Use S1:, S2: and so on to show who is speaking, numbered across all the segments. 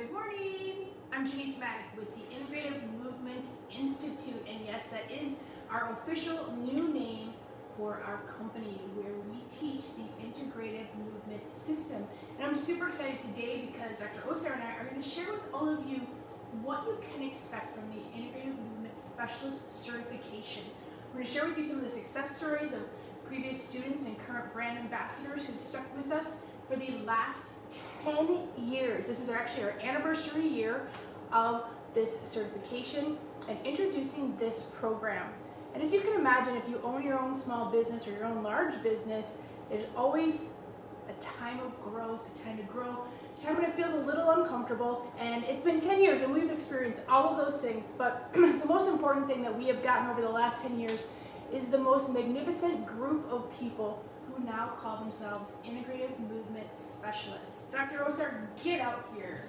S1: Good morning. I'm Jenice Mattek with the Integrative Movement Institute, and yes, that is our official new name for our company where we teach the Integrative Movement System. And I'm super excited today because Dr. Osar and I are going to share with all of you what you can expect from the Integrative Movement Specialist certification. We're going to share with you some of the success stories of previous students and current brand ambassadors who've stuck with us for the last 10 years. This is actually our anniversary year of this certification and introducing this program. And as you can imagine, if you own your own small business or your own large business, there's always a time of growth, a time to grow, a time when it feels a little uncomfortable. And it's been 10 years and we've experienced all of those things. But the most important thing that we have gotten over the last 10 years is the most magnificent group of people who now call themselves Integrative Movement Specialists. Dr. Osar, get out here.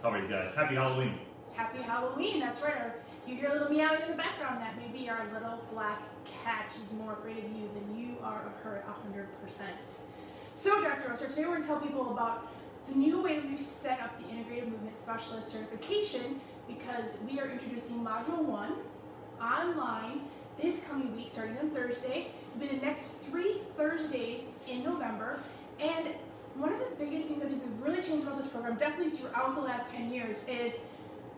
S2: How are you guys? Happy Halloween.
S1: Happy Halloween, that's right. You hear a little meowing in the background, that may be our little black cat. She's more afraid of you than you are of her 100%. So Dr. Osar, today we're going to tell people about the new way we've set up the Integrative Movement Specialist certification, because we are introducing Module 1 online this coming week, starting on Thursday. It'll be the next 3 Thursdays in November. And one of the biggest things I think we've really changed about this program, definitely throughout the last 10 years, is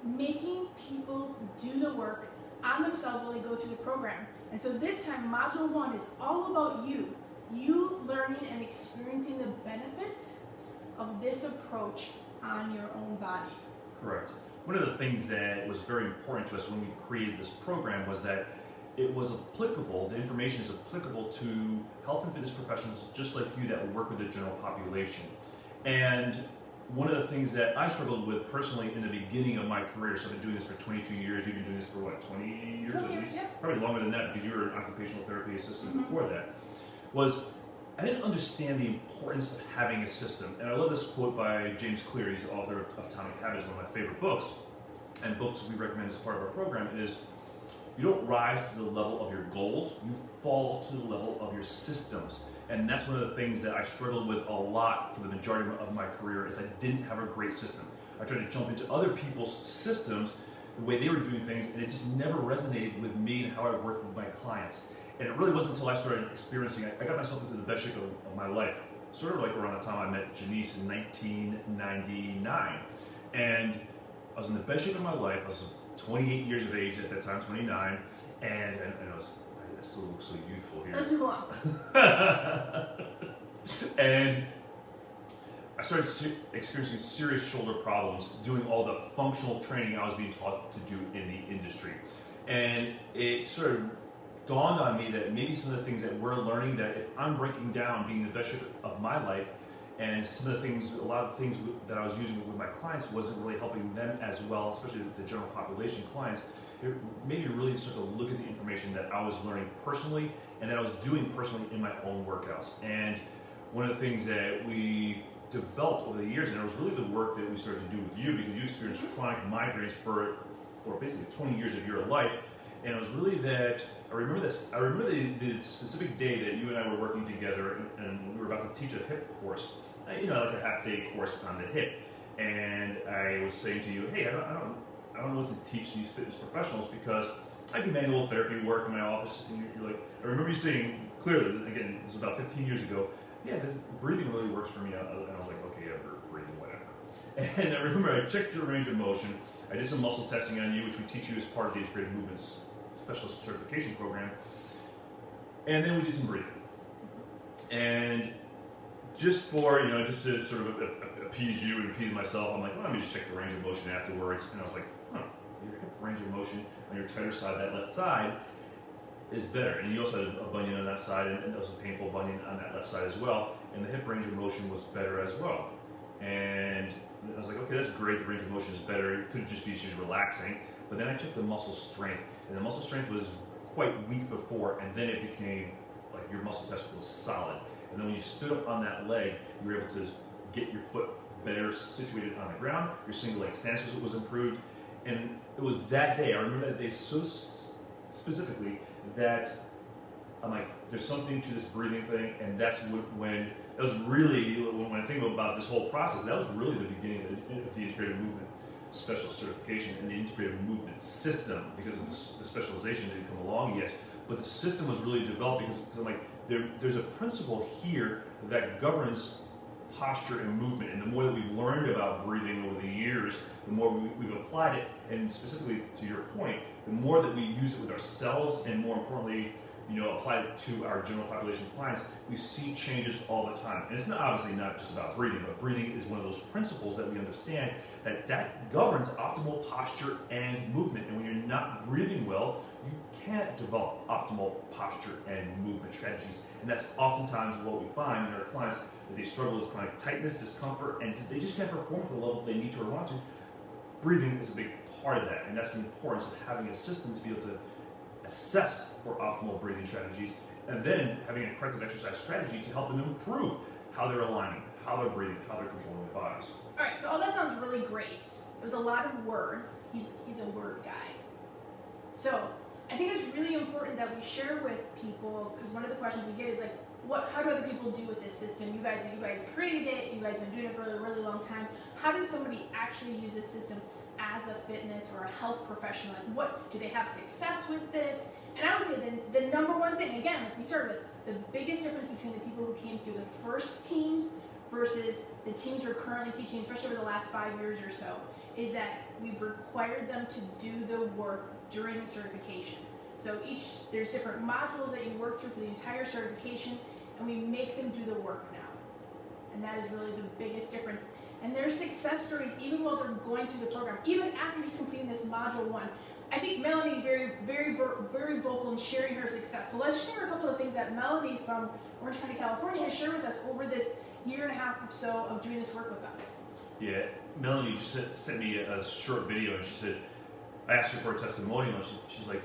S1: making people do the work on themselves while they go through the program. And so this time, Module 1 is all about you learning and experiencing the benefits of this approach on your own body.
S2: Correct. One of the things that was very important to us when we created this program was that it was applicable, the information is applicable to health and fitness professionals just like you that work with the general population. And one of the things that I struggled with personally in the beginning of my career, so I've been doing this for 22 years, you've been doing this for what, 20 years
S1: 20
S2: at
S1: years,
S2: least?
S1: yeah.
S2: Probably longer than that because you were an occupational therapy assistant before that, was I didn't understand the importance of having a system. And I love this quote by James Clear, he's the author of Atomic Habits, one of my favorite books, and books we recommend as part of our program is, you don't rise to the level of your goals, you fall to the level of your systems. And that's one of the things that I struggled with a lot for the majority of my career is I didn't have a great system. I tried to jump into other people's systems, the way they were doing things, and it just never resonated with me and how I worked with my clients. And it really wasn't until I started experiencing, I got myself into the best shape of my life, sort of like around the time I met Jenice in 1999. And I was in the best shape of my life. I was 28 years of age at that time, 29, and I still look so youthful here.
S1: Let's move on.
S2: And I started experiencing serious shoulder problems doing all the functional training I was being taught to do in the industry. And it sort of dawned on me that maybe some of the things that we're learning, that if I'm breaking down being the best shape of my life, and some of the things, a lot of things that I was using with my clients wasn't really helping them as well, especially the general population clients. It made me really start to look at the information that I was learning personally and that I was doing personally in my own workouts. And one of the things that we developed over the years, and it was really the work that we started to do with you, because you experienced chronic migraines for basically 20 years of your life. And it was really that, I remember the specific day that you and I were working together and we were about to teach a hip course, like a half-day course on the hip. And I was saying to you, hey, I don't know what to teach these fitness professionals because I do manual therapy work in my office. And you're like, I remember you saying clearly, again, this was about 15 years ago, yeah, this breathing really works for me. And I was like, okay, yeah, breathing, whatever. And I remember I checked your range of motion. I did some muscle testing on you, which we teach you as part of the Integrative Movement Specialist certification program. And then we did some breathing. And just to sort of appease you and appease myself, I'm like, well, let me just check the range of motion afterwards. And I was like, your hip range of motion on your tighter side, that left side, is better. And you also had a bunion on that side, and there was a painful bunion on that left side as well. And the hip range of motion was better as well. And I was like, okay, that's great. The range of motion is better. It could just be she's relaxing. But then I checked the muscle strength, and the muscle strength was quite weak before, and then it became like your muscle test was solid. And then when you stood up on that leg, you were able to get your foot better situated on the ground. Your single leg stance was improved. And it was that day, I remember that day so specifically, that I'm like, there's something to this breathing thing, and that's when that was really, when I think about this whole process, that was really the beginning of the Integrative Movement Specialist Certification and the Integrative Movement System, because of the specialization didn't come along yet. But the system was really developed because I'm like, there's a principle here that governs posture and movement, and the more that we've learned about breathing over the years, the more we've applied it, and specifically to your point, the more that we use it with ourselves, and more importantly, apply it to our general population clients, we see changes all the time. And it's not obviously not just about breathing, but breathing is one of those principles that we understand that governs optimal posture and movement. And when you're not breathing well, you can't develop optimal posture and movement strategies. And that's oftentimes what we find in our clients, that they struggle with chronic tightness, discomfort, and they just can't perform at the level they need to or want to. Breathing is a big part of that, and that's the importance of having a system to be able to assess for optimal breathing strategies, and then having a corrective exercise strategy to help them improve how they're aligning, how they're breathing, how they're controlling their bodies.
S1: All right, so all that sounds really great. There's a lot of words. He's a word guy. So I think it's really important that we share with people, because one of the questions we get is like, how do other people do with this system? You guys created it. You guys have been doing it for a really long time. How does somebody actually use this system as a fitness or a health professional? Like, what do they have success with this? And I would say the number one thing, again, like we started with, the biggest difference between the people who came through the first teams versus the teams we're currently teaching, especially over the last 5 years or so, is that we've required them to do the work during the certification. So there's different modules that you work through for the entire certification, and we make them do the work now. And that is really the biggest difference. And their success stories, even while they're going through the program, even after just completing this module 1. I think Melanie's very vocal in sharing her success. So let's share a couple of things that Melanie from Orange County, California has shared with us over this year and a half or so of doing this work with us.
S2: Yeah, Melanie just sent me a short video, and she said, I asked her for a testimonial, and she's like,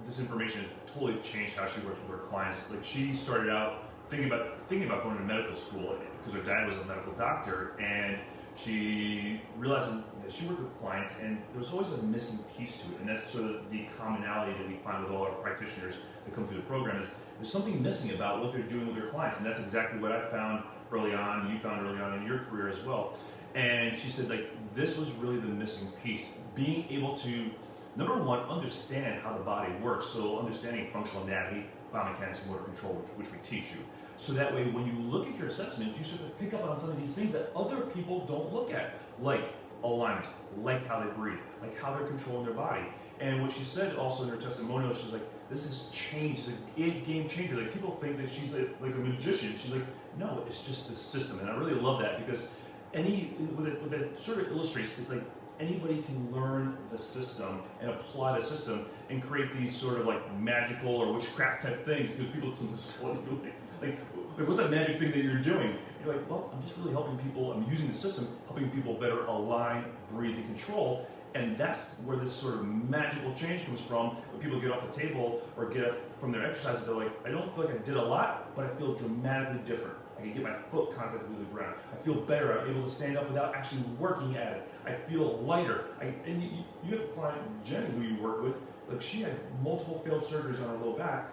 S2: this information has totally changed how she works with her clients. Like, she started out thinking about going to medical school because her dad was a medical doctor, and she realized that she worked with clients, and there was always a missing piece to it, and that's sort of the commonality that we find with all our practitioners that come through the program is there's something missing about what they're doing with their clients, and that's exactly what I found early on, and you found early on in your career as well. And she said, like, this was really the missing piece, being able to, number one, understand how the body works, so understanding functional anatomy, biomechanics, and motor control, which we teach you. So that way, when you look at your assessment, you sort of pick up on some of these things that other people don't look at, like alignment, like how they breathe, like how they're controlling their body. And what she said also in her testimonial, she's like, this has changed, it's a game changer. Like, people think that she's like a magician. She's like, no, it's just the system. And I really love that, because what that sort of illustrates is like anybody can learn the system and apply the system and create these sort of like magical or witchcraft type things, because people sometimes call it like, what's that magic thing that you're doing? You're like, well, I'm just really helping people, I'm using the system, helping people better align, breathe, and control. And that's where this sort of magical change comes from. When people get off the table or get up from their exercises, they're like, I don't feel like I did a lot, but I feel dramatically different. I can get my foot contact with the ground. I feel better. I'm able to stand up without actually working at it. I feel lighter. And you have a client, Jenny, who you work with, like, she had multiple failed surgeries on her low back,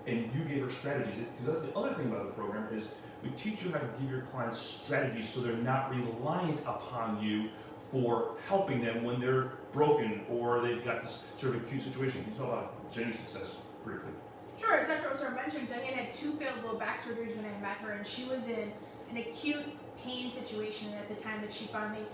S2: and you gave her strategies. Because that's the other thing about the program is we teach you how to give your clients strategies so they're not reliant upon you for helping them when they're broken or they've got this sort of acute situation. Can you talk about Jenny's success briefly?
S1: Sure, as Dr. Osar mentioned, Jenny had 2 failed low back surgeries when I met her, and she was in an acute pain situation at the time that she finally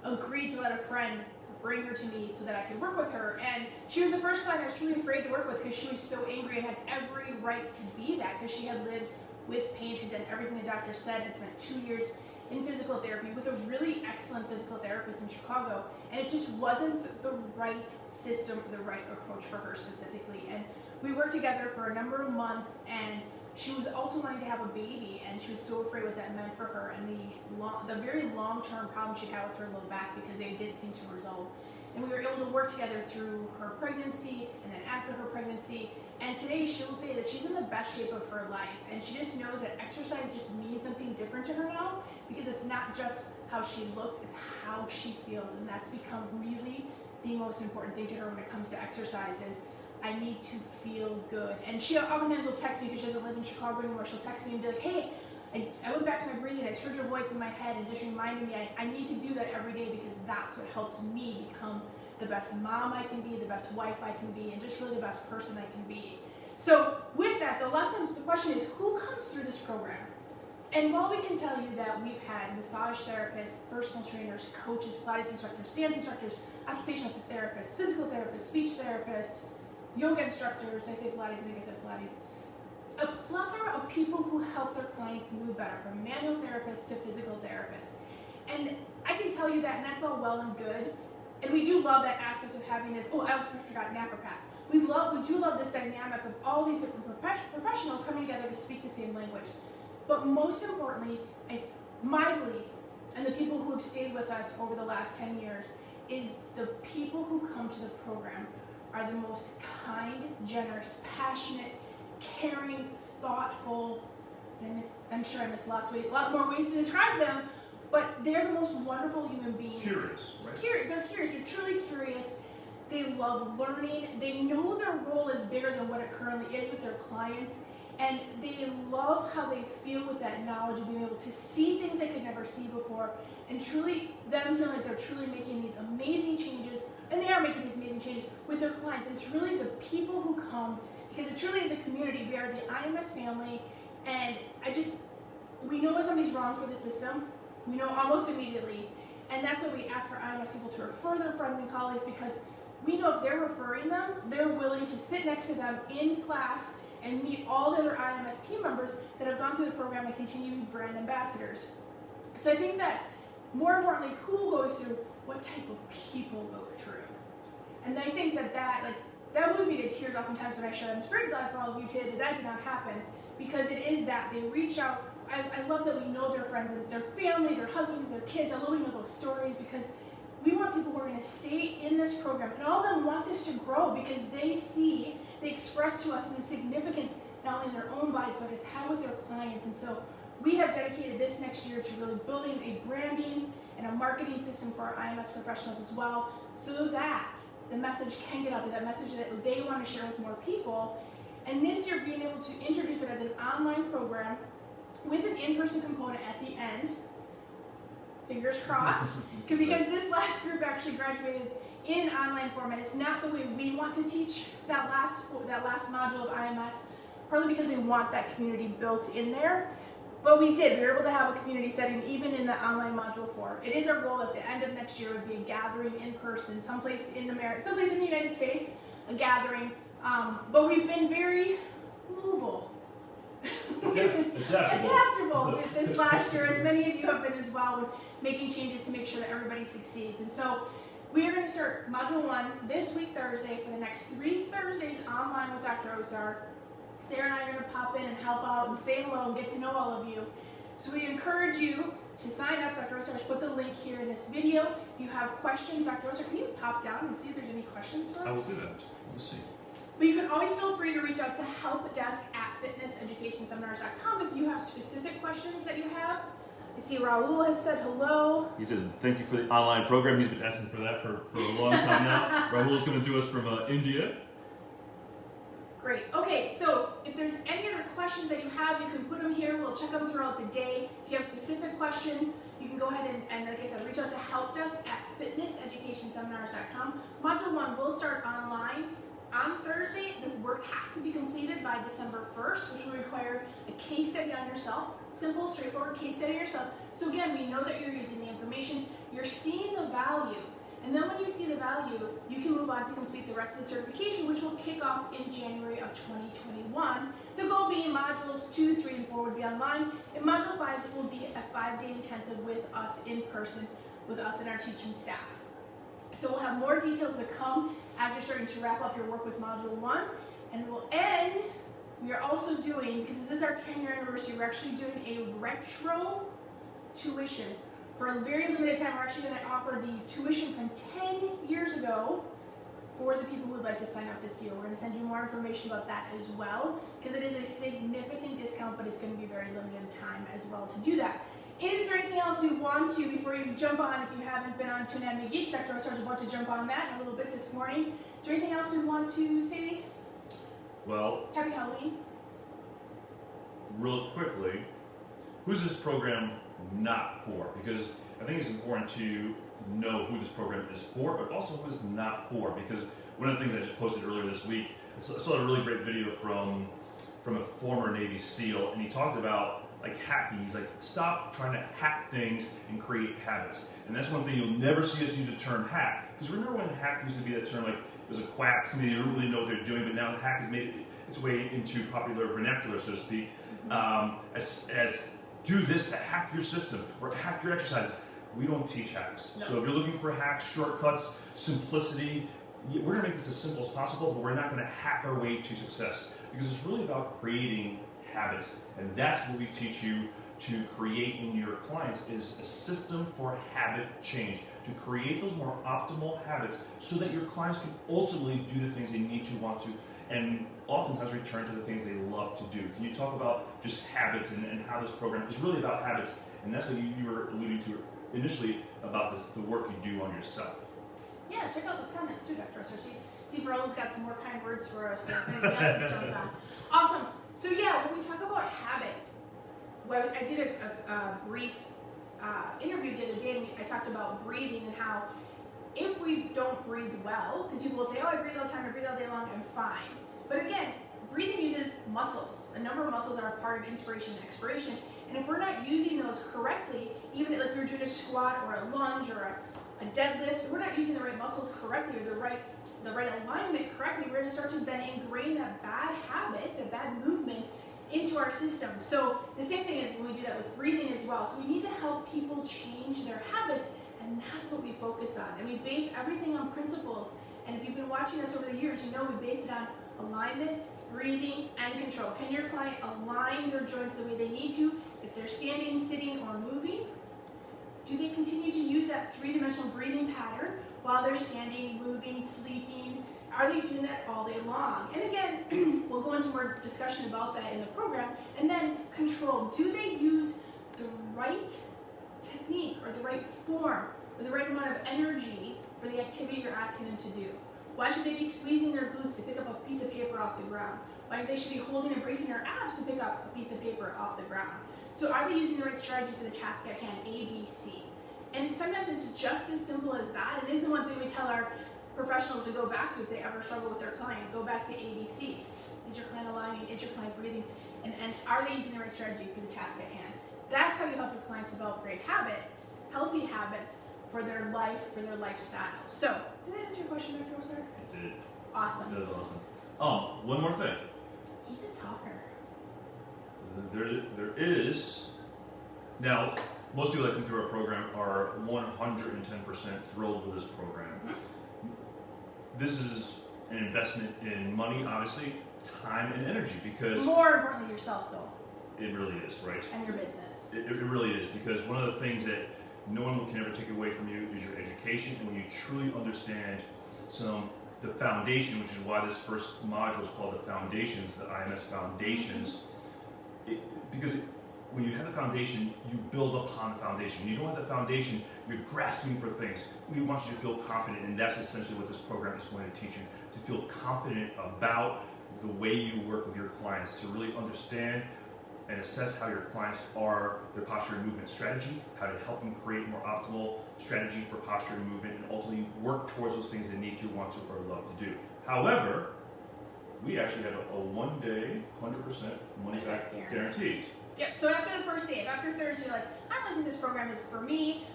S1: agreed to let a friend bring her to me so that I could work with her. And she was the first client I was truly afraid to work with, because she was so angry and had every right to be that, because she had lived with pain and done everything the doctor said, and spent 2 years in physical therapy with a really excellent physical therapist in Chicago, and it just wasn't the right system, the right approach for her specifically. And we worked together for a number of months, and she was also wanting to have a baby, and she was so afraid what that meant for her, and the very long-term problems she had with her low back, because they did seem to resolve. And we were able to work together through her pregnancy and then after her pregnancy. And today she will say that she's in the best shape of her life, and she just knows that exercise just means something different to her now, because it's not just how she looks, it's how she feels, and that's become really the most important thing to her when it comes to exercise is, I need to feel good. And she oftentimes will text me, because she doesn't live in Chicago anymore. She'll text me and be like, hey, I went back to my breathing, I just heard your voice in my head and just reminded me I need to do that every day because that's what helps me become the best mom I can be, the best wife I can be, and just really the best person I can be. So with that, the question is, who comes through this program? And while we can tell you that we've had massage therapists, personal trainers, coaches, Pilates instructors, dance instructors, occupational therapists, physical therapists, speech therapists, yoga instructors, did I say Pilates? I think I said Pilates. A plethora of people who help their clients move better, from manual therapists to physical therapists. And I can tell you that, and that's all well and good. And we do love that aspect of having this. Oh, I forgot napropaths. We do love this dynamic of all these different professionals coming together to speak the same language. But most importantly, my belief, and the people who have stayed with us over the last 10 years, is the people who come to the program are the most kind, generous, passionate, caring, thoughtful, and I'm sure I missed a lot more ways to describe them, but they're the most wonderful human beings.
S2: Curious, right?
S1: They're curious, they're truly curious. They love learning. They know their role is bigger than what it currently is with their clients, and they love how they feel with that knowledge of being able to see things they could never see before, and truly them feeling like they're truly making these amazing changes, and they are making these amazing changes with their clients. It's really the people who come, because it truly is a community. We are the IMS family, and we know when somebody's wrong for the system. We know almost immediately, and that's why we ask our IMS people to refer their friends and colleagues, because we know if they're referring them, they're willing to sit next to them in class and meet all the other IMS team members that have gone through the program and continue to be brand ambassadors. So I think that, more importantly, who goes through, what type of people go through. And I think that moves me to tears oftentimes when I share. I'm very glad for all of you today that did not happen, because it is that they reach out. I love that we know their friends and their family, their husbands, their kids. I love we know those stories, because we want people who are going to stay in this program, and all of them want this to grow because they express to us the significance not only in their own bodies, but it's had with their clients. And so we have dedicated this next year to really building a branding and a marketing system for our IMS professionals as well, so that the message can get out there, that message that they want to share with more people. And this year, being able to introduce it as an online program with an in-person component at the end, fingers crossed, because this last group actually graduated in an online format. It's not the way we want to teach that last module of IMS, partly because we want that community built in there. But we were able to have a community setting even in the online module 4. It is our goal at the end of next year would be a gathering in person, someplace in the United States, a gathering. But we've been very mobile. Adaptable with this last year, as many of you have been as well, with making changes to make sure that everybody succeeds. And so we are going to start Module 1 this week, Thursday, for the next 3 Thursdays online with Dr. Osar. Sarah and I are going to pop in and help out and say hello and get to know all of you. So we encourage you to sign up. Dr. Osar has put the link here in this video. If you have questions, Dr. Osar, can you pop down and see if there's any questions for us?
S2: I will do that. We'll see.
S1: But you can always feel free to reach out to helpdesk@fitnesseducationseminars.com if you have specific questions that you have. I see Raul has said hello.
S2: He says, thank you for the online program. He's been asking for that for a long time now. Raul's going to do us from India.
S1: Great. Okay, so if there's any other questions that you have, you can put them here. We'll check them throughout the day. If you have a specific question, you can go ahead and like I said, reach out to helpdesk@fitnesseducationseminars.com. Module 1 will start online on Thursday. The work has to be completed by December 1st, which will require a case study on yourself. Simple, straightforward case study on yourself. So again, we know that you're using the information. You're seeing the value. And then when you see the value, you can move on to complete the rest of the certification, which will kick off in January of 2021. The goal being modules 2, 3, and 4 would be online, and module 5 will be a 5-day intensive with us in person, with us and our teaching staff. So we'll have more details to come as you're starting to wrap up your work with module 1, and we'll end. We are also doing, because this is our 10-year anniversary, we're actually doing a retro tuition. For a very limited time, we're actually going to offer the tuition from 10 years ago for the people who would like to sign up this year. We're going to send you more information about that as well, because it is a significant discount, but it's going to be very limited time as well to do that. Is there anything else you want to, before you jump on, if you haven't been on to Anatomy Geek Sector, I was about to jump on that in a little bit this morning. Is there anything else you want to say?
S2: Well,
S1: Happy Halloween.
S2: real quickly, who's this program not for? Because I think it's important to know who this program is for, but also who it's not for. Because one of the things I just posted earlier this week, I saw a really great video from a former Navy SEAL, and he talked about like hacking. He's like, stop trying to hack things and create habits. And that's one thing you'll never see us use the term hack. Because remember when hack used to be that term, like it was a quack, somebody who didn't really know what they're doing, but now hack has made its way into popular vernacular, so to speak, as do this to hack your system or hack your exercises. We don't teach hacks. No. So if you're looking for hacks, shortcuts, simplicity, we're going to make this as simple as possible, but we're not going to hack our way to success, because it's really about creating habits. And that's what we teach you to create in your clients, is a system for habit change, to create those more optimal habits so that your clients can ultimately do the things they need to, want to, and oftentimes return to the things they love to do. Can you talk about just habits and how this program is really about habits? And that's what you were alluding to initially about the work you do on yourself.
S1: Yeah, check out those comments too, Dr. Osar. See, Verola's got some more kind words for us, so if anything else is jumped on. Awesome. So yeah, when we talk about habits, well, I did a brief interview the other day, and I talked about breathing and how if we don't breathe well, because people will say, oh, I breathe all the time, I breathe all day long, I'm fine. But again, breathing uses muscles. A number of muscles are a part of inspiration and expiration. And if we're not using those correctly, even like we were doing a squat or a lunge or a deadlift, if we're not using the right muscles correctly or the right alignment correctly, we're going to start to then ingrain that bad habit, the bad movement into our system. So the same thing is when we do that with breathing as well. So we need to help people change their habits, and that's what we focus on. And we base everything on principles. And if you've been watching us over the years, you know we base it on alignment, breathing, and control. Can your client align their joints the way they need to? If they're standing, sitting, or moving, do they continue to use that three-dimensional breathing pattern while they're standing, moving, sleeping? Are they doing that all day long? And again, we'll go into more discussion about that in the program. And then control. Do they use the right technique or the right form or the right amount of energy for the activity you're asking them to do? Why should they be squeezing their glutes to pick up a piece of paper off the ground? Why should they be holding and bracing their abs to pick up a piece of paper off the ground? So are they using the right strategy for the task at hand, A, B, C? And sometimes it's just as simple as that. It isn't one thing we tell our professionals to go back to if they ever struggle with their client. Go back to ABC. Is your client aligning? Is your client breathing? And are they using the right strategy for the task at hand? That's how you help your clients develop great habits, healthy habits for their life, for their lifestyle. So, did that answer your question, Dr. Osar?
S2: It did.
S1: Awesome.
S2: That was awesome. One more thing.
S1: He's a talker.
S2: There is. Now, most people that come through our program are 110% thrilled with this program. Mm-hmm. This is an investment in money, obviously, time and energy, because
S1: more importantly, yourself, though.
S2: It really is, right?
S1: And your business.
S2: It really is, because one of the things that no one can ever take away from you is your education, and when you truly understand the foundation, which is why this first module is called the Foundations, the IMS Foundations, because when you have the foundation, you build upon the foundation. When you don't have the foundation, you're grasping for things. We want you to feel confident, and that's essentially what this program is going to teach you, to feel confident about the way you work with your clients, to really understand and assess how your clients are, their posture and movement strategy, how to help them create more optimal strategy for posture and movement, and ultimately work towards those things they need to, want to, or love to do. However, we actually have a one-day, 100% money-back guarantee.
S1: Yep, so after the first day, if after Thursday, you're like, I don't think this program is for me,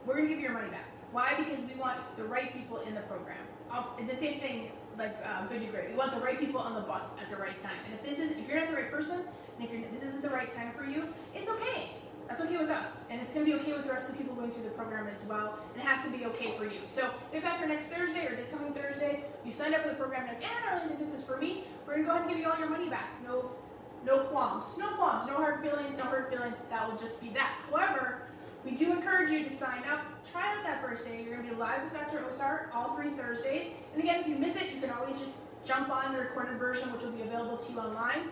S1: we're going to give you your money back. Why? Because we want the right people in the program. And the same thing, like good to great. We want the right people on the bus at the right time. And if you're not the right person, and if this isn't the right time for you, it's okay. That's okay with us. And it's going to be okay with the rest of the people going through the program as well. And it has to be okay for you. So if after next Thursday or this coming Thursday, you signed up for the program and you're like, I don't really think this is for me, we're going to go ahead and give you all your money back. No qualms, no hard feelings, that will just be that. However, we do encourage you to sign up, try out that first day. You're going to be live with Dr. Osar all 3 Thursdays. And again, if you miss it, you can always just jump on the recorded version, which will be available to you online.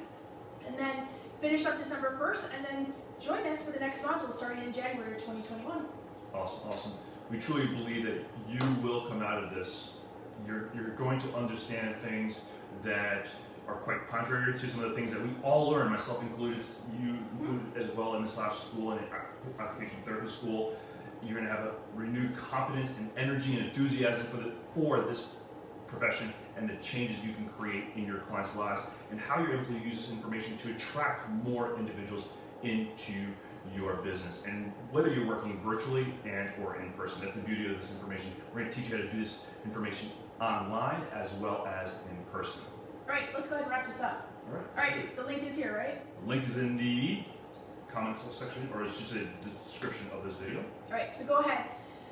S1: And then finish up December 1st, and then join us for the next module starting in January 2021.
S2: Awesome. We truly believe that you will come out of this. You're going to understand things that are quite contrary to some of the things that we all learn, myself included, you included as well in this last school and occupational therapy school. You're going to have a renewed confidence and energy and enthusiasm for this profession and the changes you can create in your clients' lives and how you're able to use this information to attract more individuals into your business. And whether you're working virtually and or in person, that's the beauty of this information. We're going to teach you how to do this information online as well as in person.
S1: All right, let's go ahead and wrap this up.
S2: All right.
S1: All right, the link is here, right?
S2: The link is in the comments section, or it's just a description of this video.
S1: All right, so go ahead,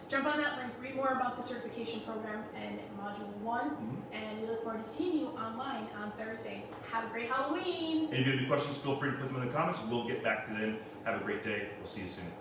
S1: jump on that link, read more about the certification program and Module 1, and we look forward to seeing you online on Thursday. Have a great Halloween!
S2: And if you have any questions, feel free to put them in the comments. We'll get back to them. Have a great day. We'll see you soon.